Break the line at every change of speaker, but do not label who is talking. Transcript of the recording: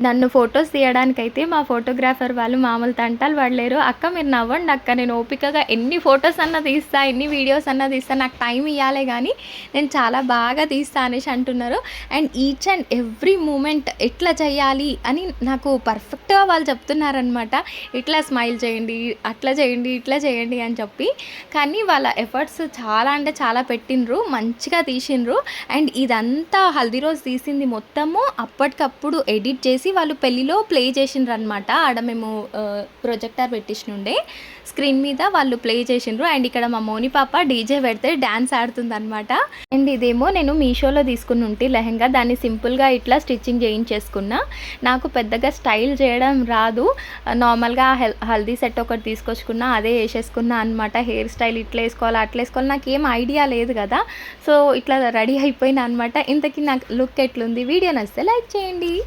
నన్ను ఫోటోస్ తీయడానికైతే మా ఫోటోగ్రాఫర్ వాళ్ళు మామూలు తంటాలు పడలేరు. "అక్క మీరు నవ్వండి అక్క, నేను ఓపికగా ఎన్ని ఫోటోస్ అన్నా తీస్తా, ఎన్ని వీడియోస్ అన్నా తీస్తా, నాకు టైం ఇయ్యాలే గానీ నేను చాలా బాగా తీస్తా" అనేసి అంటున్నారు. And each and every moment ఎట్లా చేయాలి అని నాకు పర్ఫెక్ట్‌గా వాళ్ళు చెప్తున్నారనమాట. ఇట్లా స్మైల్ చేయండి, అట్లా చేయండి, ఇట్లా చేయండి అని చెప్పి. కానీ వాళ్ళ ఎఫర్ట్స్ చాలా అంటే చాలా పెట్టిండ్రు. మంచిగా తీసిండ్రు. అండ్ ఇదంతా హల్దీ రోజు తీసింది మొత్తము అప్పటికప్పుడు ఎడిట్ చేసి వాళ్ళు పెళ్ళిలో ప్లే చేసిండ్రనమాట. ఆడ మేము ప్రొజెక్టర్ పెట్టించుండే స్క్రీన్ మీద వాళ్ళు ప్లే చేసిండ్రు. అండ్ ఇక్కడ మా మోని పాప డీజే పెడితే డాన్స్ ఆడుతుందనమాట. అండ్ ఇదేమో నేను మీషోలో తీసుకుని ఉంటే లెహంగా, దాన్ని సింపుల్గా ఇట్లా స్టిచ్చింగ్ చేయించేసుకున్నా. నాకు పెద్దగా స్టైల్ చేయడం రాదు. నార్మల్గా హల్దీ సెట్ ఒకటి తీసుకొచ్చుకున్నా, అదే వేసేసుకున్నా అనమాట. హెయిర్ స్టైల్ ఇట్లా వేసుకోవాలి, అట్లా వేసుకోవాలి, నాకేం ఐడియా లేదు కదా. సో ఇట్లా రెడీ అయిపోయినా అనమాట. ఇంతకీ నాకు లుక్ ఎట్లుంది? వీడియో నచ్చితే లైక్ చేయండి.